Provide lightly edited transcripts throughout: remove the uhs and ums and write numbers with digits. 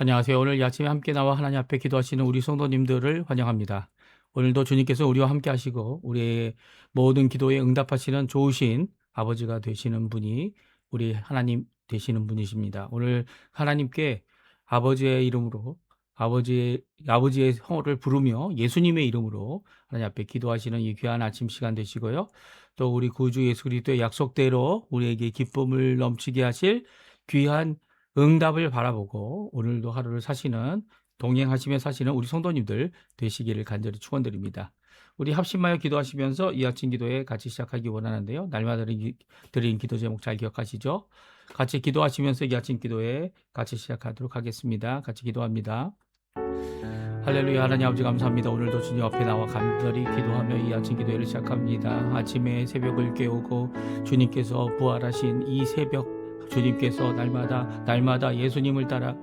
안녕하세요. 오늘 이 아침에 함께 나와 하나님 앞에 기도하시는 우리 성도님들을 환영합니다. 오늘도 주님께서 우리와 함께 하시고 우리의 모든 기도에 응답하시는 좋으신 아버지가 되시는 분이 우리 하나님 되시는 분이십니다. 오늘 하나님께 아버지의 이름으로 아버지의 성호를 부르며 예수님의 이름으로 하나님 앞에 기도하시는 이 귀한 아침 시간 되시고요. 또 우리 구주 예수 그리스도의 약속대로 우리에게 기쁨을 넘치게 하실 귀한 응답을 바라보고 오늘도 하루를 사시는 동행하시며 사시는 우리 성도님들 되시기를 간절히 축원드립니다. 우리 합심하여 기도하시면서 이 아침 기도에 같이 시작하기 원하는데요. 날마다 드린 기도 제목 잘 기억하시죠? 같이 기도하시면서 이 아침 기도에 같이 시작하도록 하겠습니다. 같이 기도합니다. 할렐루야. 하나님 아버지 감사합니다. 오늘도 주님 앞에 나와 간절히 기도하며 이 아침 기도회를 시작합니다. 아침에 새벽을 깨우고 주님께서 부활하신 이 새벽 주님께서 날마다 예수님을 따라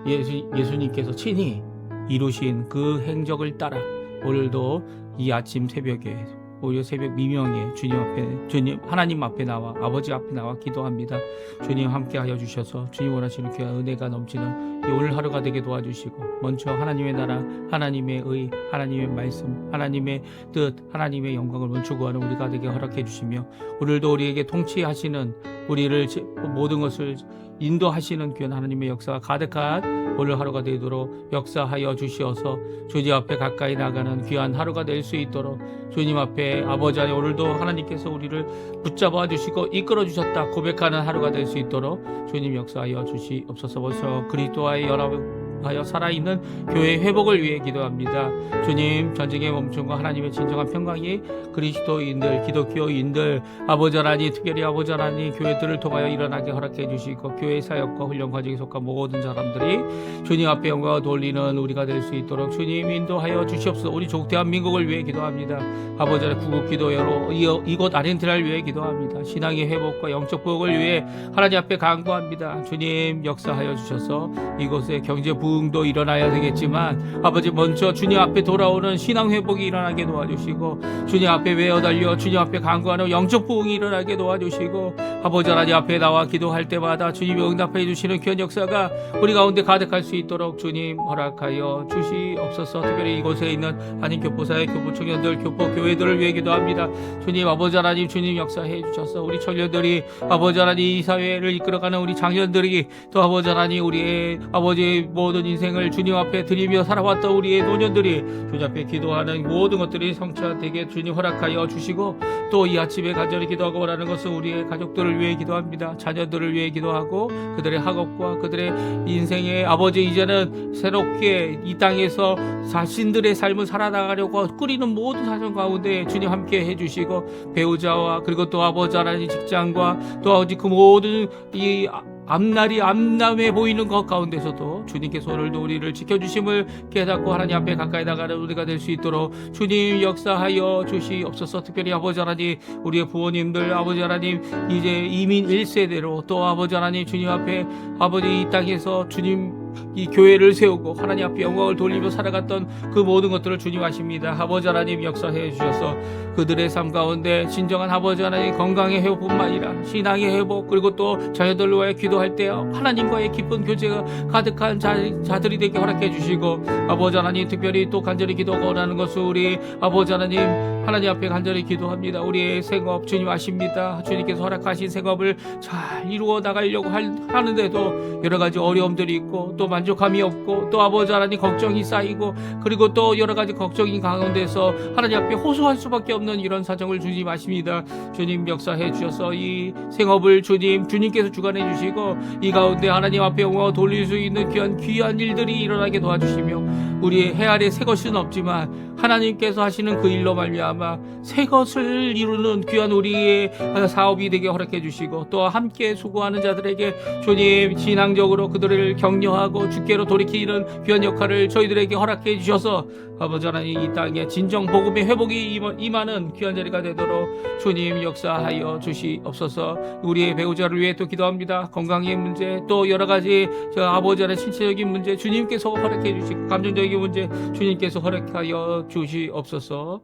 예수님께서 친히 이루신 그 행적을 따라 오늘도 이 아침 새벽에 오히려 새벽 미명에 주님 하나님 앞에 나와 아버지 앞에 나와 기도합니다. 주님 함께하여 주셔서 주님 원하시는 귀한 은혜가 넘치는 이 오늘 하루가 되게 도와주시고 먼저 하나님의 나라, 하나님의 의, 하나님의 말씀, 하나님의 뜻, 하나님의 영광을 먼저 구하는 우리가 되게 허락해 주시며 오늘도 우리에게 통치하시는 우리를 모든 것을 인도하시는 귀한 하나님의 역사가 가득한 오늘 하루가 되도록 역사하여 주시어서 주님 앞에 가까이 나가는 귀한 하루가 될 수 있도록 주님 앞에 아버지 안에 오늘도 하나님께서 우리를 붙잡아 주시고 이끌어 주셨다 고백하는 하루가 될 수 있도록 주님 역사하여 주시옵소서. 벌써 그리스도와의 연합하여 살아있는 교회의 회복을 위해 기도합니다. 주님 전쟁의 멈춤과 하나님의 진정한 평강이 그리스도인들 기독교인들 아버지 하나님 특별히 아버지 하나님 교회들을 통하여 일어나게 허락해 주시고 교회 사역과 훈련 과정에 속한 모든 사람들이 주님 앞에 영광을 돌리는 우리가 될 수 있도록 주님 인도하여 주시옵소서. 우리 족 대한민국을 위해 기도합니다. 아버지 하나님 구국 기도회로 이곳 아르헨티나를 위해 기도합니다. 신앙의 회복과 영적 부흥을 위해 하나님 앞에 간구합니다. 주님 역사하여 주셔서 이곳에 경제 부흥도 일어나야 되겠지만 아버지 먼저 주님 앞에 돌아오는 신앙 회복이 일어나게 도와주시고 주님 앞에 외어달려 주님 앞에 간구하는 영적 부흥이 일어나게 도와주시고 아버지 하나님 앞에 나와 기도할 때마다 주님이 응답해 주시는 귀한 역사가 우리 가운데 가득할 수 있도록 주님 허락하여 주시옵소서. 특별히 이곳에 있는 한인 교포사회 교포 청년들 교포 교회들을 위해 기도합니다. 주님 아버지 하나님 주님 역사해 주셔서 우리 청년들이 아버지 하나님 이 사회를 이끌어가는 우리 장년들이 또 아버지 하나님 우리의 아버지의 모든 인생을 주님 앞에 드리며 살아왔던 우리의 노년들이 주님 앞에 기도하는 모든 것들이 성취되게 주님 허락하여 주시고 또 이 아침에 간절히 기도하고 원하는 것은 우리의 가족들을 위해 기도합니다. 자녀들을 위해 기도하고 그들의 학업과 그들의 인생의 아버지 이제는 새롭게 이 땅에서 자신들의 삶을 살아나가려고 꾸리는 모든 사정 가운데 주님 함께 해주시고 배우자와 그리고 또 아버지 하나님 직장과 또 아버지 그 모든 이 앞날이 암남해 보이는 것 가운데서도 주님께서 오늘도 우리를 지켜주심을 깨닫고 하나님 앞에 가까이 나가는 우리가 될 수 있도록 주님 역사하여 주시옵소서. 특별히 아버지 하나님 우리의 부모님들 아버지 하나님 이제 이민 1세대로 또 아버지 하나님 주님 앞에 아버지 이 땅에서 주님 이 교회를 세우고 하나님 앞에 영광을 돌리며 살아갔던 그 모든 것들을 주님 아십니다. 아버지 하나님 역사해 주셔서 그들의 삶 가운데 진정한 아버지 하나님 건강의 회복뿐만 아니라 신앙의 회복 그리고 또 자녀들을 위해 기도할 때 하나님과의 깊은 교제가 가득한 자들이 되게 허락해 주시고 아버지 하나님 특별히 또 간절히 기도가 원하는 것은 우리 아버지 하나님 앞에 간절히 기도합니다. 우리의 생업 주님 아십니다. 주님께서 허락하신 생업을 잘 이루어 나가려고 하는데도 여러 가지 어려움들이 있고 또 만족감이 없고 또 아버지 하나님 걱정이 쌓이고 그리고 또 여러 가지 걱정인 가운데서 하나님 앞에 호소할 수밖에 없는 이런 사정을 주님 아십니다. 주님 역사해 주셔서 이 생업을 주님께서 주관해 주시고 이 가운데 하나님 앞에 영광을 돌릴 수 있는 귀한 일들이 일어나게 도와주시며 우리의 해 아래 새 것은 없지만 하나님께서 하시는 그 일로 말미암아 새 것을 이루는 귀한 우리의 사업이 되게 허락해 주시고 또 함께 수고하는 자들에게 주님 신앙적으로 그들을 격려하고 주께로 돌이키는 귀한 역할을 저희들에게 허락해 주셔서 아버지 하나님 이 땅에 진정 복음의 회복이 임하는 귀한 자리가 되도록 주님 역사하여 주시옵소서. 우리의 배우자를 위해 또 기도합니다. 건강의 문제 또 여러 가지 아버지 하나님 신체적인 문제 주님께서 허락해 주시고 감정적인 문제 주님께서 허락하여 주시옵소서.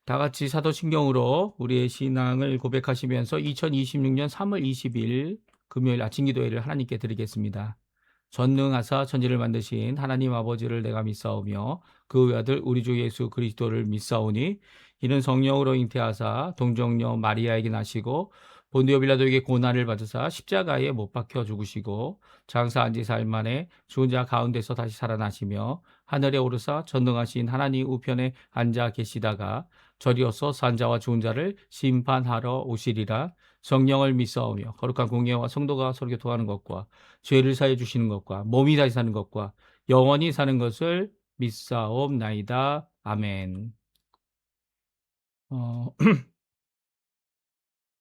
다 같이 사도신경으로 우리의 신앙을 고백하시면서 2026년 3월 20일 금요일 아침 기도회를 하나님께 드리겠습니다. 전능하사 천지를 만드신 하나님 아버지를 내가 믿사오며 그 외아들 우리 주 예수 그리스도를 믿사오니 이는 성령으로 잉태하사 동정녀 마리아에게 나시고 본디오 빌라도에게 고난을 받으사 십자가에 못 박혀 죽으시고 장사한 지 사흘 만에 죽은 자 가운데서 다시 살아나시며 하늘에 오르사 전능하신 하나님 우편에 앉아 계시다가 저리어서 산 자와 죽은 자를 심판하러 오시리라. 성령을 믿사오며 거룩한 공예와 성도가 서로 교통하는 것과 죄를 사해 주시는 것과 몸이 다시 사는 것과 영원히 사는 것을 믿사옵나이다. 아멘.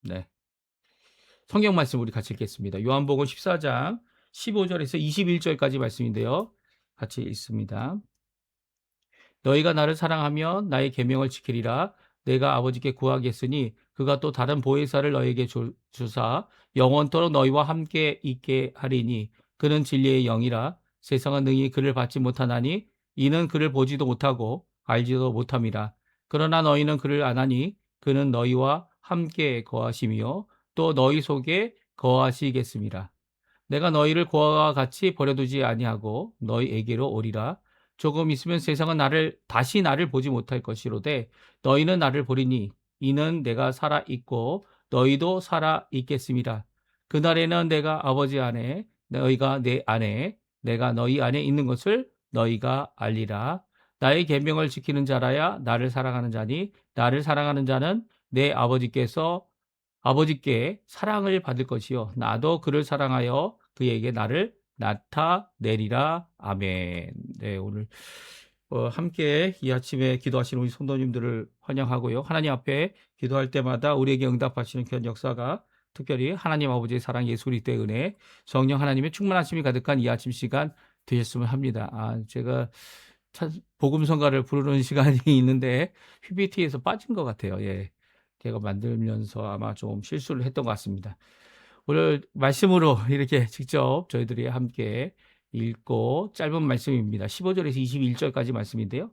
네. 성경 말씀 우리 같이 읽겠습니다. 요한복음 14장 15절에서 21절까지 말씀인데요. 같이 읽습니다. 너희가 나를 사랑하면 나의 계명을 지키리라. 내가 아버지께 구하겠으니 그가 또 다른 보혜사를 너희에게 주사 영원토록 너희와 함께 있게 하리니 그는 진리의 영이라. 세상은 능히 그를 받지 못하나니 이는 그를 보지도 못하고 알지도 못함이라. 그러나 너희는 그를 아나니 그는 너희와 함께 거하시며 또 너희 속에 거하시겠습니다. 내가 너희를 고아와 같이 버려두지 아니하고 너희에게로 오리라. 조금 있으면 세상은 다시 나를 보지 못할 것이로되 너희는 나를 보리니 이는 내가 살아 있고 너희도 살아 있겠음이라. 그날에는 내가 아버지 안에 너희가 내 안에 내가 너희 안에 있는 것을 너희가 알리라. 나의 계명을 지키는 자라야 나를 사랑하는 자니 나를 사랑하는 자는 내 아버지께 사랑을 받을 것이요 나도 그를 사랑하여 그에게 나를 나타내리라. 아멘. 네, 오늘 함께 이 아침에 기도하시는 우리 성도님들을 환영하고요. 하나님 앞에 기도할 때마다 우리에게 응답하시는 그런 역사가 특별히 하나님 아버지의 사랑, 예수 그리스도의 은혜, 성령 하나님의 충만하심이 가득한 이 아침 시간 되셨으면 합니다. 제가 복음성가를 부르는 시간이 있는데 PPT에서 빠진 것 같아요. 예. 제가 만들면서 아마 좀 실수를 했던 것 같습니다. 오늘 말씀으로 이렇게 직접 저희들이 함께 읽고 짧은 말씀입니다. 15절에서 21절까지 말씀인데요.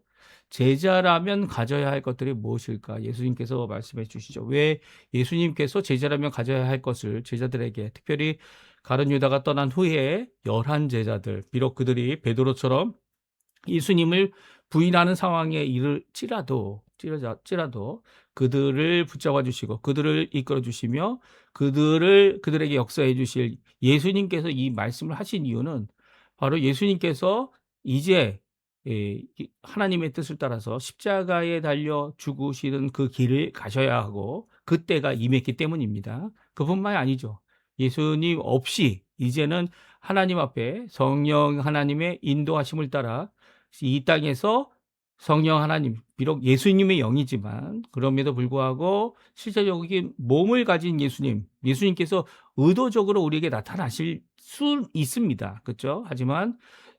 제자라면 가져야 할 것들이 무엇일까? 예수님께서 말씀해 주시죠. 왜 예수님께서 제자라면 가져야 할 것을 제자들에게, 특별히 가룟 유다가 떠난 후에 11 제자들, 비록 그들이 베드로처럼 예수님을 부인하는 상황에 이를지라도 그들을 붙잡아 주시고 그들을 이끌어 주시며 그들에게 역사해 주실 예수님께서 이 말씀을 하신 이유는 바로 예수님께서 이제 하나님의 뜻을 따라서 십자가에 달려 죽으시는 그 길을 가셔야 하고 그때가 임했기 때문입니다. 그뿐만이 아니죠. 예수님 없이 이제는 하나님 앞에 성령 하나님의 인도하심을 따라 이 땅에서 성령 하나님, 비록 예수님의 영이지만 그럼에도 불구하고 실제적인 몸을 가진 예수님께서 의도적으로 우리에게 나타나실 수 있습니다. 그렇죠? 하지만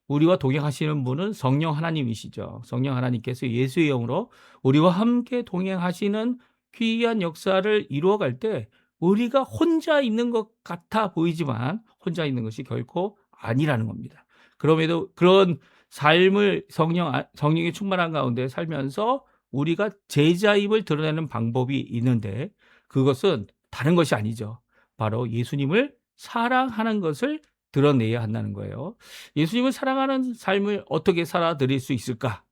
우리와 동행하시는 분은 성령 하나님이시죠. 성령 하나님께서 예수의 영으로 우리와 함께 동행하시는 귀한 역사를 이루어갈 때 우리가 혼자 있는 것 같아 보이지만 혼자 있는 것이 결코 아니라는 겁니다. 그럼에도 그런 삶을 성령이 충만한 가운데 살면서 우리가 제자임을 드러내는 방법이 있는데 그것은 다른 것이 아니죠. 바로 예수님을 사랑하는 것을 드러내야 한다는 거예요. 예수님을 사랑하는 삶을 어떻게 살아드릴 수 있을까?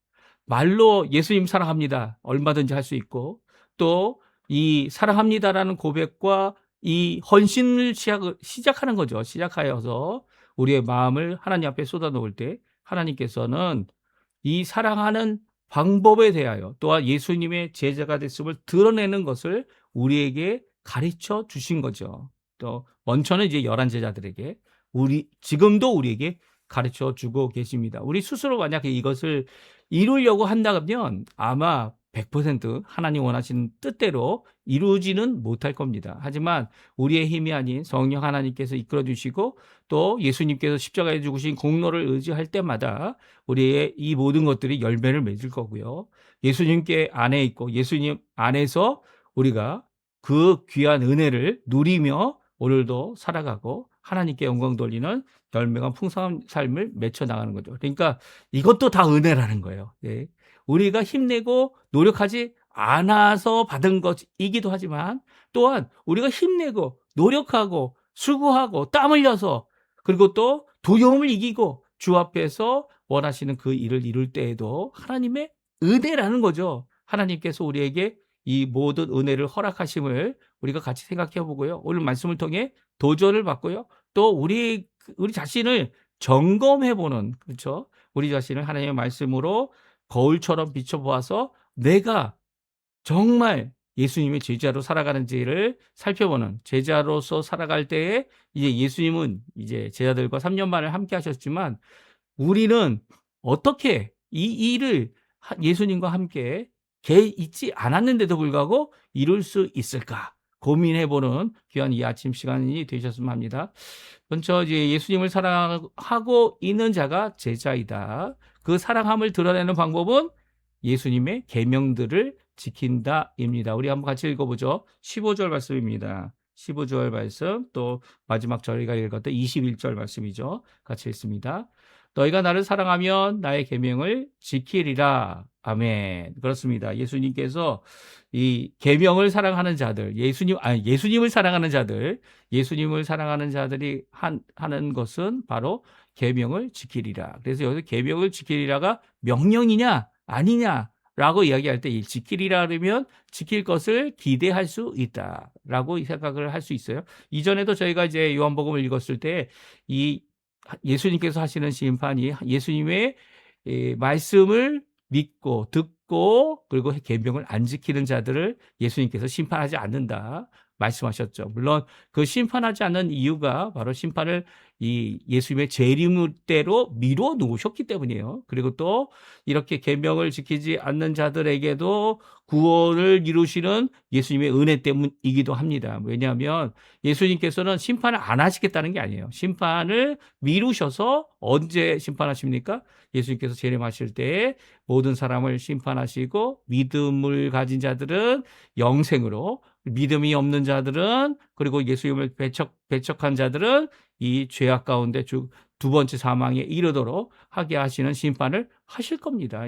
말로 예수님 사랑합니다. 얼마든지 할 수 있고 또 이 사랑합니다라는 고백과 이 헌신을 시작하는 거죠. 시작하여서 우리의 마음을 하나님 앞에 쏟아놓을 때 하나님께서는 이 사랑하는 방법에 대하여 또한 예수님의 제자가 됐음을 드러내는 것을 우리에게 가르쳐 주신 거죠. 또 원처는 이제 11 제자들에게 지금도 우리에게 가르쳐 주고 계십니다. 우리 스스로 만약에 이것을 이루려고 한다면 아마 100% 하나님 원하시는 뜻대로 이루지는 못할 겁니다. 하지만 우리의 힘이 아닌 성령 하나님께서 이끌어 주시고 또 예수님께서 십자가에 죽으신 공로를 의지할 때마다 우리의 이 모든 것들이 열매를 맺을 거고요. 예수님께 안에 있고 예수님 안에서 우리가 그 귀한 은혜를 누리며 오늘도 살아가고 하나님께 영광 돌리는 열매가 풍성한 삶을 맺혀 나가는 거죠. 그러니까 이것도 다 은혜라는 거예요. 네. 우리가 힘내고 노력하지 않아서 받은 것이기도 하지만 또한 우리가 힘내고 노력하고 수고하고 땀 흘려서 그리고 또 두려움을 이기고 주 앞에서 원하시는 그 일을 이룰 때에도 하나님의 은혜라는 거죠. 하나님께서 우리에게 이 모든 은혜를 허락하심을 우리가 같이 생각해 보고요. 오늘 말씀을 통해 도전을 받고요. 또 우리 자신을 점검해 보는, 그렇죠? 우리 자신을 하나님의 말씀으로 거울처럼 비춰 보아서 내가 정말 예수님의 제자로 살아가는지를 살펴보는, 제자로서 살아갈 때에 이제 예수님은 이제 제자들과 3년 반을 함께 하셨지만 우리는 어떻게 이 일을 예수님과 함께 있지 않았는데도 불구하고 이룰 수 있을까 고민해보는 귀한 이 아침 시간이 되셨으면 합니다. 먼저 이제 예수님을 사랑하고 있는 자가 제자이다. 그 사랑함을 드러내는 방법은 예수님의 계명들을 지킨다입니다. 우리 한번 같이 읽어보죠. 15절 말씀입니다. 15절 말씀, 또 마지막 저희가 읽었던 21절 말씀이죠. 같이 읽습니다. 너희가 나를 사랑하면 나의 계명을 지키리라. 아멘. 그렇습니다. 예수님께서 이 계명을 사랑하는 자들, 예수님을 사랑하는 자들, 예수님을 사랑하는 자들이 하는 것은 바로 계명을 지키리라. 그래서 여기서 계명을 지키리라가 명령이냐 아니냐라고 이야기할 때 지키리라 그러면 지킬 것을 기대할 수 있다라고 생각을 할 수 있어요. 이전에도 저희가 이제 요한복음을 읽었을 때 이 예수님께서 하시는 심판이 예수님의 말씀을 믿고 듣고 그리고 계명을 안 지키는 자들을 예수님께서 심판하지 않는다 말씀하셨죠. 물론 그 심판하지 않는 이유가 바로 심판을 이 예수님의 재림대로 미뤄 놓으셨기 때문이에요. 그리고 또 이렇게 계명을 지키지 않는 자들에게도 구원을 이루시는 예수님의 은혜 때문이기도 합니다. 왜냐하면 예수님께서는 심판을 안 하시겠다는 게 아니에요. 심판을 미루셔서 언제 심판하십니까? 예수님께서 재림하실 때에 모든 사람을 심판하시고 믿음을 가진 자들은 영생으로, 믿음이 없는 자들은, 그리고 예수님을 배척한 자들은 이 죄악 가운데 두 번째 사망에 이르도록 하게 하시는 심판을 하실 겁니다.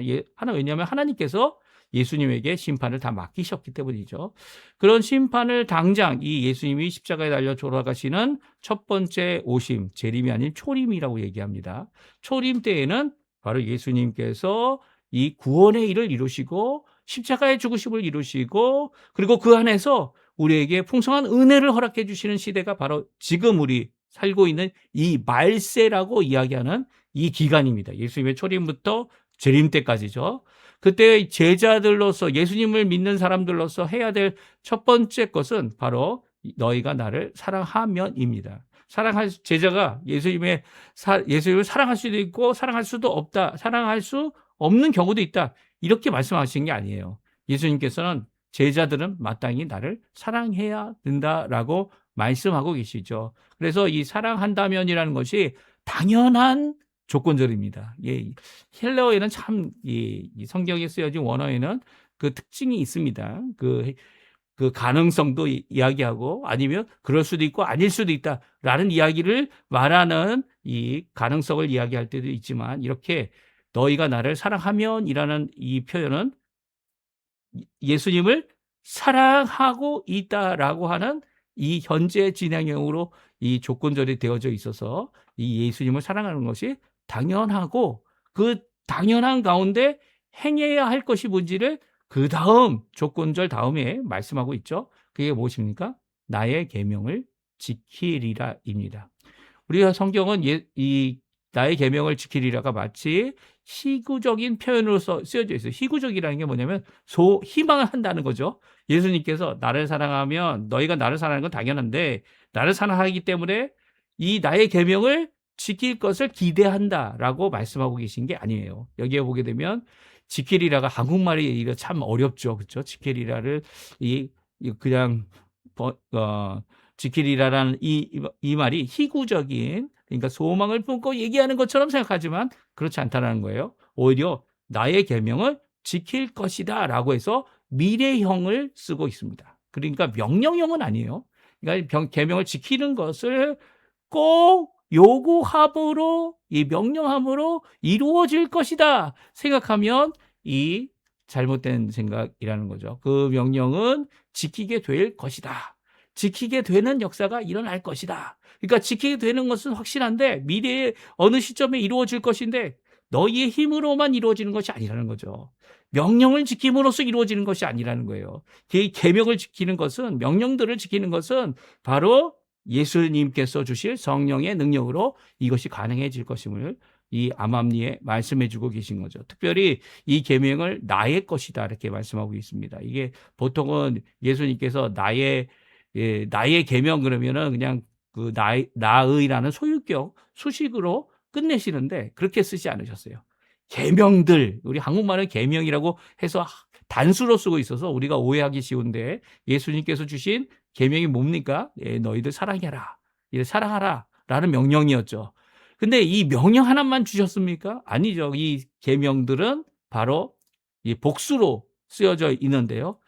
왜냐하면 하나님께서 예수님에게 심판을 다 맡기셨기 때문이죠. 그런 심판을 당장 이 예수님이 십자가에 달려 돌아가시는 첫 번째 오심, 재림이 아닌 초림이라고 얘기합니다. 초림 때에는 바로 예수님께서 이 구원의 일을 이루시고 십자가의 죽으심을 이루시고 그리고 그 안에서 우리에게 풍성한 은혜를 허락해 주시는 시대가 바로 지금 우리 살고 있는 이 말세라고 이야기하는 이 기간입니다. 예수님의 초림부터 재림 때까지죠. 그때 제자들로서 예수님을 믿는 사람들로서 해야 될 첫 번째 것은 바로 너희가 나를 사랑하면입니다. 제자가 예수님을 사랑할 수도 있고 사랑할 수도 없다. 사랑할 수 없는 경우도 있다. 이렇게 말씀하신 게 아니에요. 예수님께서는 제자들은 마땅히 나를 사랑해야 된다라고 말씀하고 계시죠. 그래서 이 사랑한다면이라는 것이 당연한 조건절입니다. 예, 헬라어에는 참 이 성경에 쓰여진 원어에는 그 특징이 있습니다. 그 가능성도 이야기하고 아니면 그럴 수도 있고 아닐 수도 있다라는 이야기를 말하는 이 가능성을 이야기할 때도 있지만 이렇게 너희가 나를 사랑하면이라는 이 표현은 예수님을 사랑하고 있다라고 하는 이 현재 진행형으로 이 조건절이 되어져 있어서 이 예수님을 사랑하는 것이 당연하고 그 당연한 가운데 행해야 할 것이 뭔지를 그 다음 조건절 다음에 말씀하고 있죠. 그게 무엇입니까? 나의 계명을 지키리라입니다. 우리가 성경은 이 나의 계명을 지키리라가 마치 희구적인 표현으로서 쓰여져 있어요. 희구적이라는 게 뭐냐면 희망을 한다는 거죠. 예수님께서 나를 사랑하면 너희가 나를 사랑하는 건 당연한데 나를 사랑하기 때문에 이 나의 계명을 지킬 것을 기대한다라고 말씀하고 계신 게 아니에요. 여기에 보게 되면 지키리라가 한국말이 참 어렵죠. 그렇죠? 지키리라를 그냥 지키리라라는 이 말이 희구적인 그러니까 소망을 품고 얘기하는 것처럼 생각하지만 그렇지 않다는 거예요. 오히려 나의 계명을 지킬 것이다라고 해서 미래형을 쓰고 있습니다. 그러니까 명령형은 아니에요. 그러니까 계명을 지키는 것을 꼭 요구함으로 이 명령함으로 이루어질 것이다 생각하면 이 잘못된 생각이라는 거죠. 그 명령은 지키게 될 것이다. 지키게 되는 역사가 일어날 것이다. 그러니까 지키게 되는 것은 확실한데 미래에 어느 시점에 이루어질 것인데 너희의 힘으로만 이루어지는 것이 아니라는 거죠. 명령을 지킴으로써 이루어지는 것이 아니라는 거예요. 이 계명을 지키는 것은, 명령들을 지키는 것은 바로 예수님께서 주실 성령의 능력으로 이것이 가능해질 것임을 이 암암리에 말씀해 주고 계신 거죠. 특별히 이 계명을 나의 것이다 이렇게 말씀하고 있습니다. 이게 보통은 예수님께서 나의 계명 그러면은 그냥 그 나의라는 소유격 수식으로 끝내시는데 그렇게 쓰지 않으셨어요. 계명들, 우리 한국말은 계명이라고 해서 단수로 쓰고 있어서 우리가 오해하기 쉬운데 예수님께서 주신 계명이 뭡니까? 너희들 사랑해라. 사랑하라. 라는 명령이었죠. 근데 이 명령 하나만 주셨습니까? 아니죠. 이 계명들은 바로 이 복수로 쓰여져 있는데요.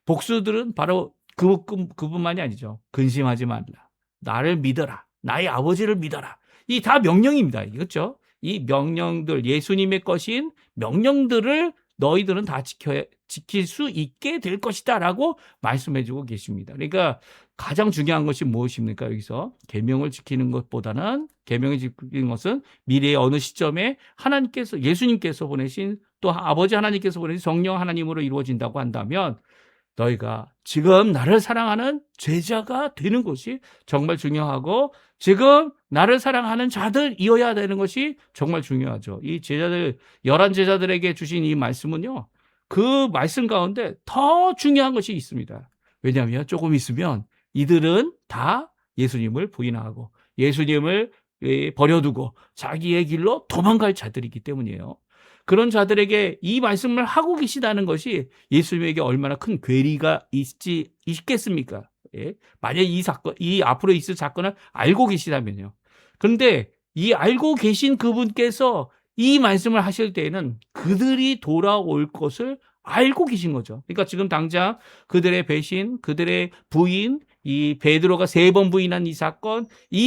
복수들은 바로 그분만이 아니죠. 근심하지 말라. 나를 믿어라. 나의 아버지를 믿어라. 이 다 명령입니다. 그렇죠? 이 명령들, 예수님의 것인 명령들을 너희들은 다 지킬 수 있게 될 것이다 라고 말씀해 주고 계십니다. 그러니까 가장 중요한 것이 무엇입니까? 여기서 계명을 지키는 것보다는, 계명을 지키는 것은 미래의 어느 시점에 하나님께서, 예수님께서 보내신, 또 아버지 하나님께서 보내신 성령 하나님으로 이루어진다고 한다면 너희가 지금 나를 사랑하는 제자가 되는 것이 정말 중요하고, 지금 나를 사랑하는 자들이어야 되는 것이 정말 중요하죠. 이 제자들, 11제자들에게 주신 이 말씀은요, 그 말씀 가운데 더 중요한 것이 있습니다. 왜냐하면 조금 있으면 이들은 다 예수님을 부인하고 예수님을 버려두고 자기의 길로 도망갈 자들이기 때문이에요. 그런 자들에게 이 말씀을 하고 계시다는 것이 예수님에게 얼마나 큰 괴리가 있겠습니까? 예? 만약 이 사건, 이 앞으로 있을 사건을 알고 계시다면요. 그런데 이 알고 계신 그분께서 이 말씀을 하실 때에는 그들이 돌아올 것을 알고 계신 거죠. 그러니까 지금 당장 그들의 배신, 그들의 부인, 이 베드로가 3번 부인한 이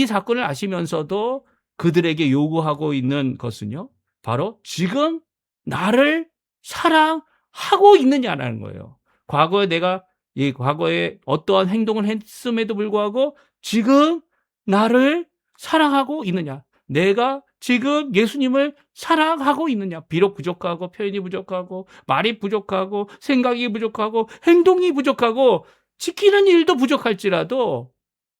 사건을 아시면서도 그들에게 요구하고 있는 것은요, 바로 지금 나를 사랑하고 있느냐라는 거예요. 과거에 어떠한 행동을 했음에도 불구하고 지금 나를 사랑하고 있느냐. 내가 지금 예수님을 사랑하고 있느냐. 비록 부족하고, 표현이 부족하고, 말이 부족하고, 생각이 부족하고, 행동이 부족하고, 지키는 일도 부족할지라도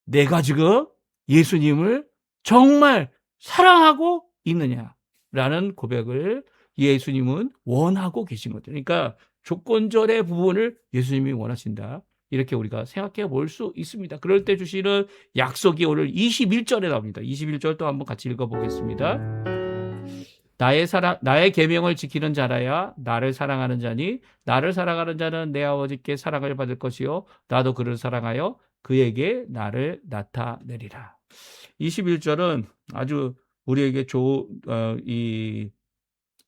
내가 지금 예수님을 정말 사랑하고 있느냐라는 고백을 예수님은 원하고 계신 거죠. 그러니까 조건절의 부분을 예수님이 원하신다. 이렇게 우리가 생각해 볼 수 있습니다. 그럴 때 주시는 약속이 오늘 21절에 나옵니다. 21절 또 한번 같이 읽어보겠습니다. 나의 계명을 지키는 자라야 나를 사랑하는 자니 나를 사랑하는 자는 내 아버지께 사랑을 받을 것이요 나도 그를 사랑하여 그에게 나를 나타내리라. 21절은 아주 우리에게 이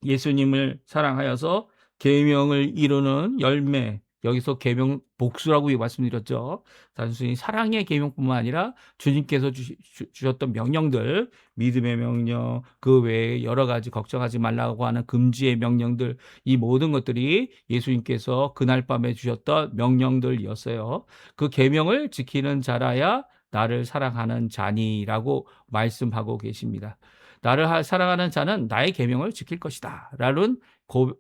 예수님을 사랑하여서 계명을 이루는 열매, 여기서 계명 복수라고 말씀드렸죠. 단순히 사랑의 계명뿐만 아니라 주님께서 주셨던 명령들, 믿음의 명령, 그 외에 여러 가지 걱정하지 말라고 하는 금지의 명령들, 이 모든 것들이 예수님께서 그날 밤에 주셨던 명령들이었어요. 그 계명을 지키는 자라야 나를 사랑하는 자니라고 말씀하고 계십니다. 나를 사랑하는 자는 나의 계명을 지킬 것이다 라는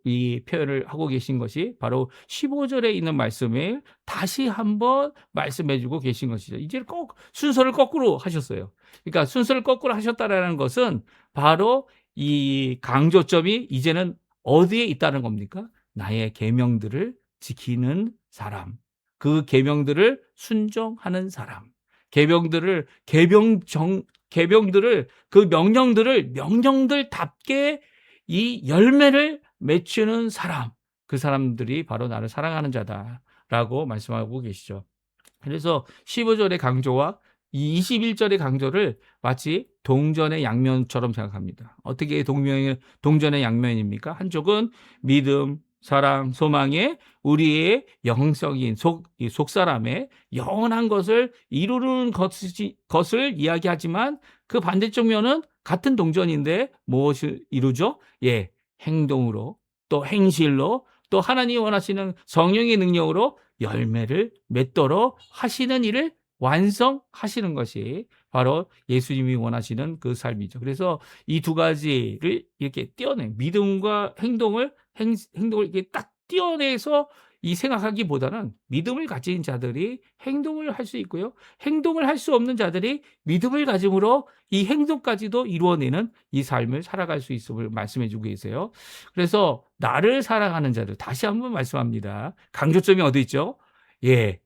이 표현을 하고 계신 것이 바로 15절에 있는 말씀을 다시 한번 말씀해 주고 계신 것이죠. 이제 순서를 거꾸로 하셨어요. 그러니까 순서를 거꾸로 하셨다라는 것은 바로 이 강조점이 이제는 어디에 있다는 겁니까? 나의 계명들을 지키는 사람, 그 계명들을 순종하는 사람, 계명들을 그 명령들답게 이 열매를 맺추는 사람, 그 사람들이 바로 나를 사랑하는 자다라고 말씀하고 계시죠. 그래서 15절의 강조와 이 21절의 강조를 마치 동전의 양면처럼 생각합니다. 어떻게 동전의 양면입니까? 한쪽은 믿음, 사랑, 소망에 우리의 영성인 속사람의 영원한 것을 이루는 것을 이야기하지만 그 반대쪽 면은 같은 동전인데 무엇을 이루죠? 행동으로, 또 행실로, 또 하나님이 원하시는 성령의 능력으로 열매를 맺도록 하시는 일을 완성하시는 것이 바로 예수님이 원하시는 그 삶이죠. 그래서 이 두 가지를 이렇게 믿음과 행동을 이렇게 딱 떼어내서 이 생각하기보다는 믿음을 가진 자들이 행동을 할 수 있고요. 행동을 할 수 없는 자들이 믿음을 가짐으로 이 행동까지도 이루어내는 이 삶을 살아갈 수 있음을 말씀해 주고 계세요. 그래서 나를 사랑하는 자들, 다시 한번 말씀합니다. 강조점이 어디 있죠? 예,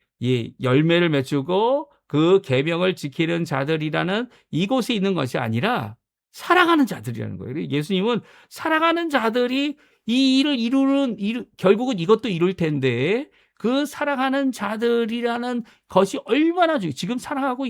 열매를 맺추고 그 계명을 지키는 자들이라는 이곳에 있는 것이 아니라 사랑하는 자들이라는 거예요. 예수님은 사랑하는 자들이 이 일을 결국은 이것도 이룰 텐데 그 사랑하는 자들이라는 것이 얼마나 지금 사랑하고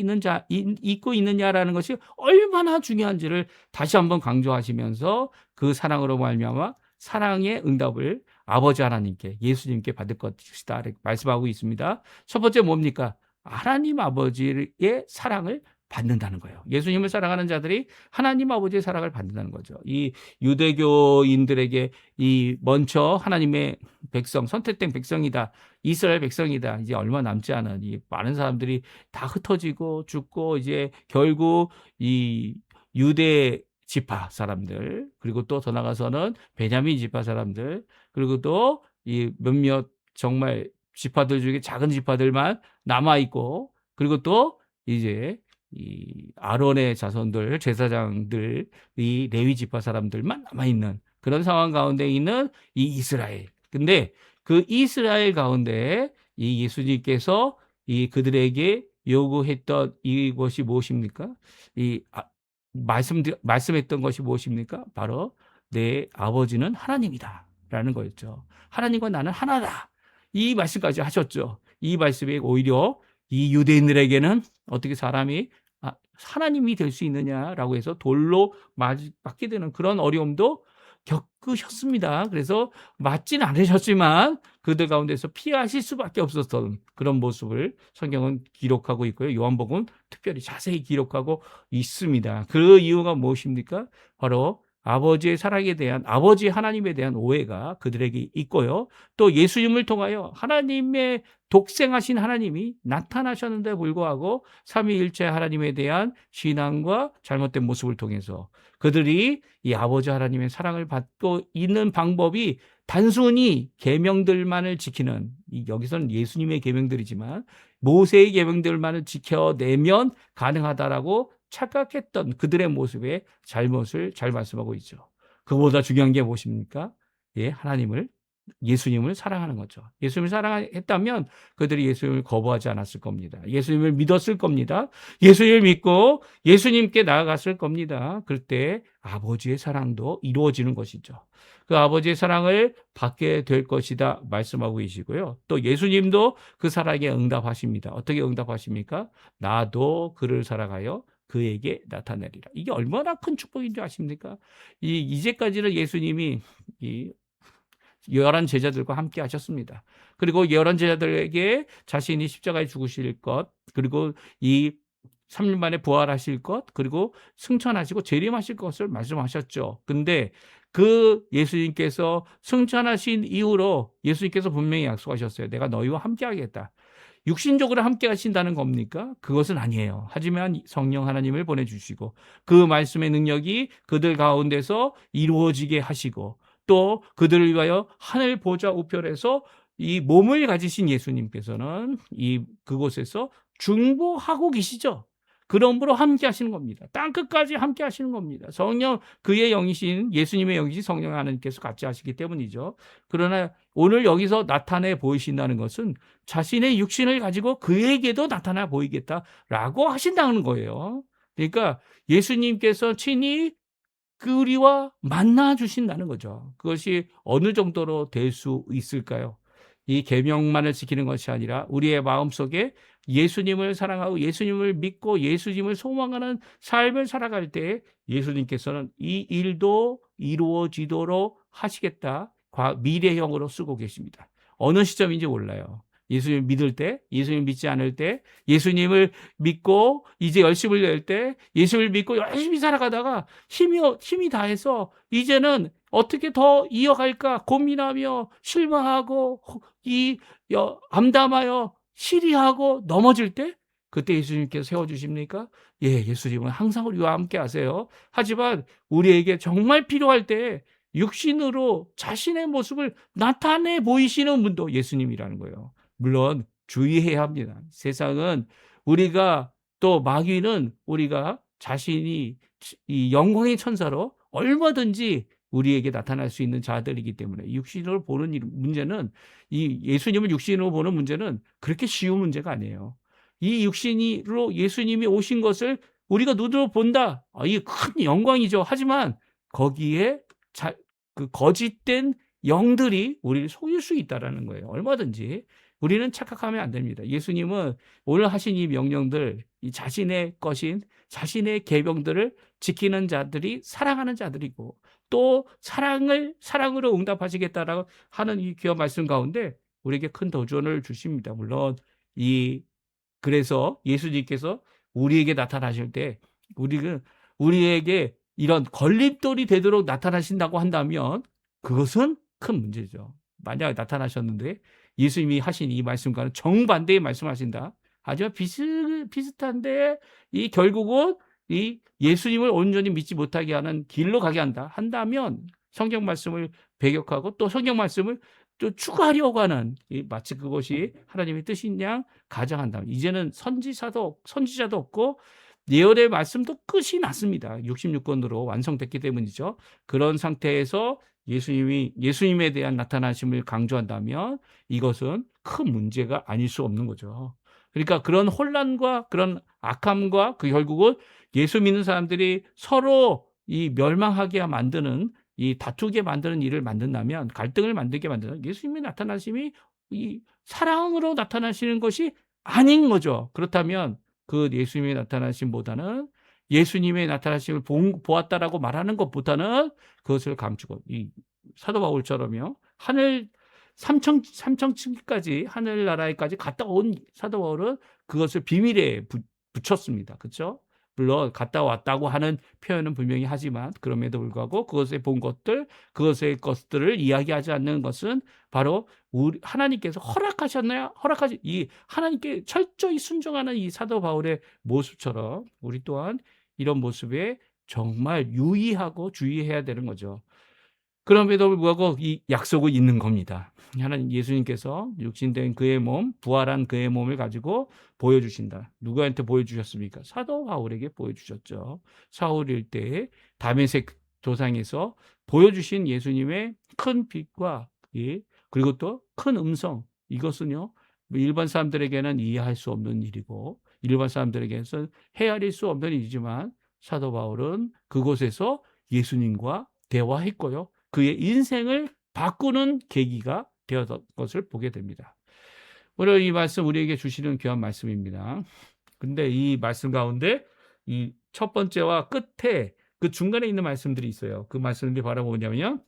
있고 있느냐라는 것이 얼마나 중요한지를 다시 한번 강조하시면서 그 사랑으로 말미암아 사랑의 응답을 아버지 하나님께, 예수님께 받을 것이다 말씀하고 있습니다. 첫 번째 뭡니까? 하나님 아버지의 사랑을 받는다는 거예요. 예수님을 사랑하는 자들이 하나님 아버지의 사랑을 받는다는 거죠. 이 유대교인들에게 먼저 하나님의 백성, 선택된 백성이다, 이스라엘 백성이다, 이제 얼마 남지 않은 이 많은 사람들이 다 흩어지고 죽고 이제 결국 이 유대 지파 사람들, 그리고 또 더 나가서는 베냐민 지파 사람들, 그리고 또 이 몇몇 정말 지파들 중에 작은 지파들만 남아 있고, 그리고 또 이제 이 아론의 자손들, 제사장들, 이 레위 지파 사람들만 남아 있는 그런 상황 가운데 있는 이 이스라엘. 근데 그 이스라엘 가운데 이 예수님께서 이 그들에게 요구했던 이것이 무엇입니까? 말씀했던 것이 무엇입니까? 바로 내 아버지는 하나님이다라는 거였죠. 하나님과 나는 하나다. 이 말씀까지 하셨죠. 이 말씀이 오히려 이 유대인들에게는 어떻게 사람이 하나님이 될 수 있느냐라고 해서 돌로 맞게 되는 그런 어려움도 겪으셨습니다. 그래서 맞진 않으셨지만 그들 가운데서 피하실 수밖에 없었던 그런 모습을 성경은 기록하고 있고요. 요한복음 특별히 자세히 기록하고 있습니다. 그 이유가 무엇입니까? 바로 아버지의 사랑에 대한, 아버지 하나님에 대한 오해가 그들에게 있고요. 또 예수님을 통하여 하나님의 독생하신 하나님이 나타나셨는데 불구하고 삼위일체 하나님에 대한 신앙과 잘못된 모습을 통해서 그들이 이 아버지 하나님의 사랑을 받고 있는 방법이 단순히 계명들만을 지키는, 여기서는 예수님의 계명들이지만 모세의 계명들만을 지켜내면 가능하다라고 착각했던 그들의 모습의 잘못을 잘 말씀하고 있죠. 그보다 중요한 게 무엇입니까? 예수님을 사랑하는 거죠. 예수님을 사랑했다면 그들이 예수님을 거부하지 않았을 겁니다. 예수님을 믿었을 겁니다. 예수님을 믿고 예수님께 나아갔을 겁니다. 그때 아버지의 사랑도 이루어지는 것이죠. 그 아버지의 사랑을 받게 될 것이다 말씀하고 계시고요. 또 예수님도 그 사랑에 응답하십니다. 어떻게 응답하십니까? 나도 그를 사랑하여 그에게 나타내리라. 이게 얼마나 큰 축복인 줄 아십니까? 이제까지는 예수님이 11 제자들과 함께 하셨습니다. 그리고 11 제자들에게 자신이 십자가에 죽으실 것, 그리고 이 3일 만에 부활하실 것, 그리고 승천하시고 재림하실 것을 말씀하셨죠. 근데 그 예수님께서 승천하신 이후로 예수님께서 분명히 약속하셨어요. 내가 너희와 함께 하겠다. 육신적으로 함께 하신다는 겁니까? 그것은 아니에요. 하지만 성령 하나님을 보내주시고 그 말씀의 능력이 그들 가운데서 이루어지게 하시고 또 그들을 위하여 하늘 보좌 우편에서 이 몸을 가지신 예수님께서는 그곳에서 중보하고 계시죠. 그러므로 함께 하시는 겁니다. 땅 끝까지 함께 하시는 겁니다. 성령, 그의 영이신 예수님의 영이신 성령 하나님께서 같이 하시기 때문이죠. 그러나 오늘 여기서 나타내 보이신다는 것은 자신의 육신을 가지고 그에게도 나타나 보이겠다라고 하신다는 거예요. 그러니까 예수님께서 친히 우리와 만나 주신다는 거죠. 그것이 어느 정도로 될 수 있을까요? 이 계명만을 지키는 것이 아니라 우리의 마음속에 예수님을 사랑하고 예수님을 믿고 예수님을 소망하는 삶을 살아갈 때 예수님께서는 이 일도 이루어지도록 하시겠다. 미래형으로 쓰고 계십니다. 어느 시점인지 몰라요. 예수님을 믿을 때, 예수님을 믿지 않을 때, 예수님을 믿고 이제 열심을 낼 때, 예수님을 믿고 열심히 살아가다가 힘이 다해서 이제는 어떻게 더 이어갈까 고민하며 실망하고 암담하여 시리하고 넘어질 때 그때 예수님께서 세워주십니까? 예, 예수님은 항상 우리와 함께 하세요. 하지만 우리에게 정말 필요할 때 육신으로 자신의 모습을 나타내 보이시는 분도 예수님이라는 거예요. 물론 주의해야 합니다. 세상은 우리가 또 마귀는 우리가 자신이 이 영광의 천사로 얼마든지 우리에게 나타날 수 있는 자들이기 때문에 육신으로 보는 문제는 이 예수님을 육신으로 보는 문제는 그렇게 쉬운 문제가 아니에요. 이 육신으로 예수님이 오신 것을 우리가 눈으로 본다. 이게 큰 영광이죠. 하지만 거기에 그 거짓된 영들이 우리를 속일 수 있다라는 거예요. 얼마든지. 우리는 착각하면 안 됩니다. 예수님은 오늘 하신 이 명령들, 이 자신의 것인 자신의 계명들을 지키는 자들이 사랑하는 자들이고 또 사랑으로 응답하시겠다라고 하는 이 귀한 말씀 가운데 우리에게 큰 도전을 주십니다. 물론 그래서 예수님께서 우리에게 나타나실 때 우리에게 이런 걸림돌이 되도록 나타나신다고 한다면 그것은 큰 문제죠. 만약 나타나셨는데 예수님이 하신 이 말씀과는 정반대의 말씀하신다. 하지만 비슷한데 이 결국은 이 예수님을 온전히 믿지 못하게 하는 길로 가게 한다면 성경 말씀을 배격하고 또 성경 말씀을 또 추가하려고 하는 마치 그것이 하나님의 뜻인 양 가정한다면 이제는 선지자도 없고 예언의 말씀도 끝이 났습니다. 66권으로 완성됐기 때문이죠. 그런 상태에서 예수님에 대한 나타나심을 강조한다면 이것은 큰 문제가 아닐 수 없는 거죠. 그러니까 그런 혼란과 그런 악함과 그 결국은 예수 믿는 사람들이 서로 이 멸망하게 만드는 이 다투게 만드는 일을 만든다면 갈등을 만들게 만드는 예수님의 나타나심이 이 사랑으로 나타나시는 것이 아닌 거죠. 그렇다면 그 예수님의 나타나심보다는 예수님의 나타나심을 보았다라고 말하는 것보다는 그것을 감추고 이 사도 바울처럼요. 하늘 삼천층까지 하늘나라에까지 갔다 온 사도 바울은 그것을 비밀에 붙였습니다. 그렇죠? 물론 갔다 왔다고 하는 표현은 분명히 하지만 그럼에도 불구하고 그것에 본 것들, 그것의 것들을 이야기하지 않는 것은 바로 하나님께서 허락하셨나요? 이 하나님께 철저히 순종하는 이 사도 바울의 모습처럼 우리 또한 이런 모습에 정말 유의하고 주의해야 되는 거죠. 그럼에도 불구하고 이 약속은 있는 겁니다. 하나님 예수님께서 육신된 그의 몸, 부활한 그의 몸을 가지고 보여주신다. 누구한테 보여주셨습니까? 사도 바울에게 보여주셨죠. 사울일 때 다메섹 도상에서 보여주신 예수님의 큰 빛과 그리고 또 큰 음성, 이것은요 일반 사람들에게는 이해할 수 없는 일이고 일반 사람들에게는 헤아릴 수 없는 일이지만 사도 바울은 그곳에서 예수님과 대화했고요. 그의 인생을 바꾸는 계기가 되었던 것을 보게 됩니다. 오늘 이 말씀 우리에게 주시는 귀한 말씀입니다. 근데 이 말씀 가운데 이 첫 번째와 끝에 그 중간에 있는 말씀들이 있어요. 그 말씀들이 바로 뭐냐면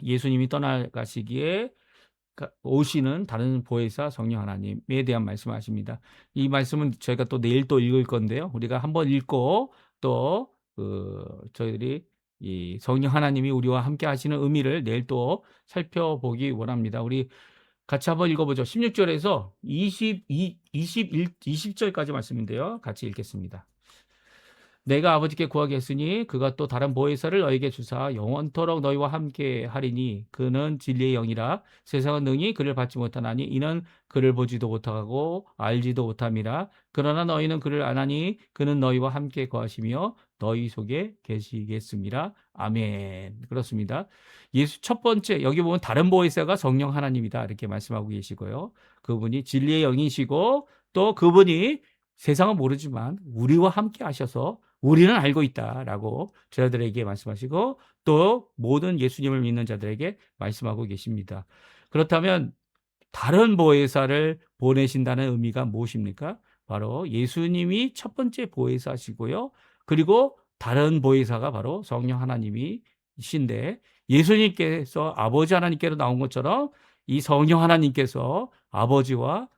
예수님이 떠나가시기에 오시는 다른 보혜사 성령 하나님에 대한 말씀하십니다. 이 말씀은 저희가 또 내일 또 읽을 건데요. 우리가 한번 읽고 또 저희들이 이 성령 하나님이 우리와 함께 하시는 의미를 내일 또 살펴보기 원합니다. 우리 같이 한번 읽어보죠. 16절에서 20절까지 말씀인데요. 같이 읽겠습니다. 내가 아버지께 구하겠으니 그가 또 다른 보혜사를 너에게 주사 영원토록 너희와 함께 하리니 그는 진리의 영이라 세상은 능히 그를 받지 못하나니 이는 그를 보지도 못하고 알지도 못함이라 그러나 너희는 그를 아나니 그는 너희와 함께 거하시며 너희 속에 계시겠습니다. 아멘. 그렇습니다. 예수 첫 번째 여기 보면 다른 보혜사가 성령 하나님이다 이렇게 말씀하고 계시고요. 그분이 진리의 영이시고 또 그분이 세상은 모르지만 우리와 함께 하셔서 우리는 알고 있다라고 저희들에게 말씀하시고 또 모든 예수님을 믿는 자들에게 말씀하고 계십니다. 그렇다면 다른 보혜사를 보내신다는 의미가 무엇입니까? 바로 예수님이 첫 번째 보혜사시고요. 그리고 다른 보혜사가 바로 성령 하나님이신데 예수님께서 아버지 하나님께로 나온 것처럼 이 성령 하나님께서 아버지와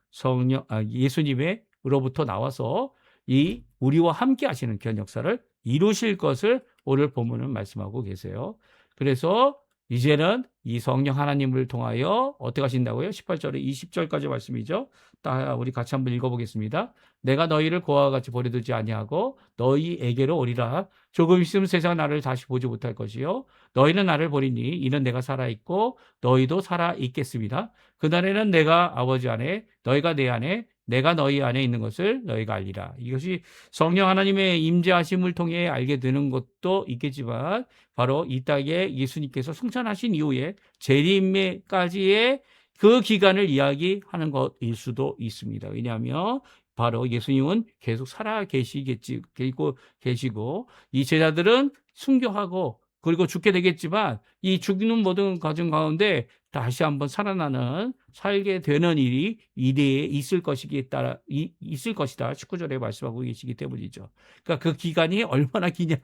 예수님으로부터 나와서 이 우리와 함께 하시는 귀한 역사를 이루실 것을 오늘 본문은 말씀하고 계세요. 그래서 이제는 이 성령 하나님을 통하여 어떻게 하신다고요? 18절에 20절까지 말씀이죠. 우리 같이 한번 읽어보겠습니다. 내가 너희를 고아와 같이 버려두지 아니하고 너희에게로 오리라. 조금 있으면 세상 나를 다시 보지 못할 것이요 너희는 나를 버리니 이는 내가 살아있고 너희도 살아있겠습니다. 그날에는 내가 아버지 안에 너희가 내 안에 내가 너희 안에 있는 것을 너희가 알리라. 이것이 성령 하나님의 임재하심을 통해 알게 되는 것도 있겠지만 바로 이 땅에 예수님께서 승천하신 이후에 재림까지의 그 기간을 이야기하는 것일 수도 있습니다. 왜냐하면 바로 예수님은 계속 살아 계시고 이 제자들은 순교하고 그리고 죽게 되겠지만 이 죽는 모든 과정 가운데 다시 한번 살게 되는 일이 이대에 있을 것이다. 19절에 말씀하고 계시기 때문이죠. 그러니까 그 기간이 얼마나 기냐?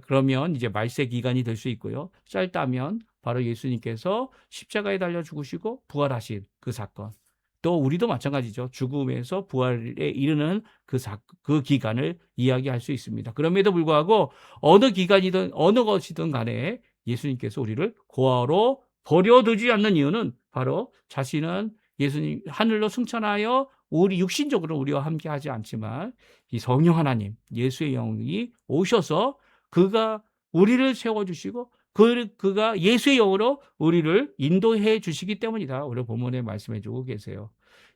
그러면 이제 말세 기간이 될 수 있고요. 짧다면 바로 예수님께서 십자가에 달려 죽으시고 부활하신 그 사건. 또 우리도 마찬가지죠. 죽음에서 부활에 이르는 그 기간을 이야기할 수 있습니다. 그럼에도 불구하고 어느 기간이든 어느 것이든 간에 예수님께서 우리를 고아로 버려두지 않는 이유는 바로 자신은 예수님 하늘로 승천하여 우리 육신적으로 우리와 함께 하지 않지만 이 성령 하나님 예수의 영이 오셔서 그가 우리를 세워주시고 그가 예수의 영으로 우리를 인도해 주시기 때문이다. 오늘 본문에 말씀해 주고 계세요.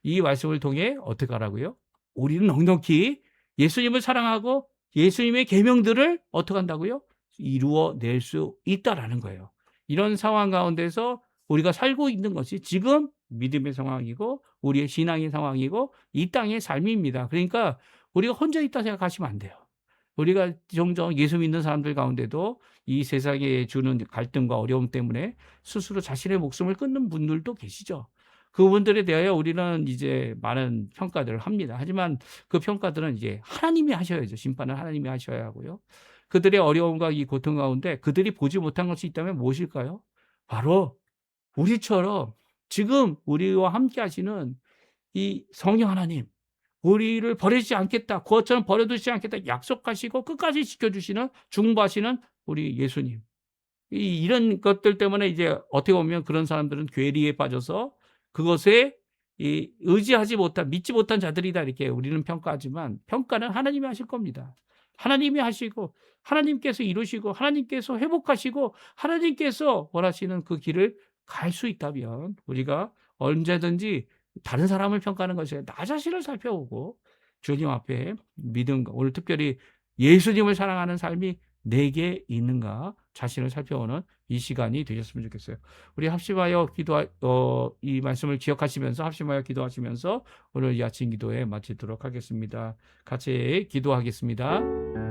이 말씀을 통해 어떻게 하라고요? 우리는 넉넉히 예수님을 사랑하고 예수님의 계명들을 어떻게 한다고요? 이루어낼 수 있다라는 거예요. 이런 상황 가운데서 우리가 살고 있는 것이 지금 믿음의 상황이고 우리의 신앙의 상황이고 이 땅의 삶입니다. 그러니까 우리가 혼자 있다 생각하시면 안 돼요. 우리가 종종 예수 믿는 사람들 가운데도 이 세상에 주는 갈등과 어려움 때문에 스스로 자신의 목숨을 끊는 분들도 계시죠. 그분들에 대하여 우리는 이제 많은 평가들을 합니다. 하지만 그 평가들은 이제 하나님이 하셔야죠. 심판은 하나님이 하셔야 하고요. 그들의 어려움과 이 고통 가운데 그들이 보지 못한 것이 있다면 무엇일까요? 바로 우리처럼 지금 우리와 함께 하시는 이 성령 하나님, 우리를 버리지 않겠다, 그것처럼 버려두지 않겠다 약속하시고 끝까지 지켜주시는 중보하시는 우리 예수님. 이런 것들 때문에 이제 어떻게 보면 그런 사람들은 괴리에 빠져서 그것에 의지하지 못한, 믿지 못한 자들이다 이렇게 우리는 평가하지만 평가는 하나님이 하실 겁니다. 하나님이 하시고 하나님께서 이루시고 하나님께서 회복하시고 하나님께서 원하시는 그 길을 갈 수 있다면 우리가 언제든지 다른 사람을 평가하는 것이 아니라 나 자신을 살펴보고 주님 앞에 믿음과 오늘 특별히 예수님을 사랑하는 삶이 내게 있는가 자신을 살펴보는 이 시간이 되셨으면 좋겠어요. 우리 합심하여 이 말씀을 기억하시면서 합심하여 기도하시면서 오늘 이 아침 기도에 마치도록 하겠습니다. 같이 기도하겠습니다.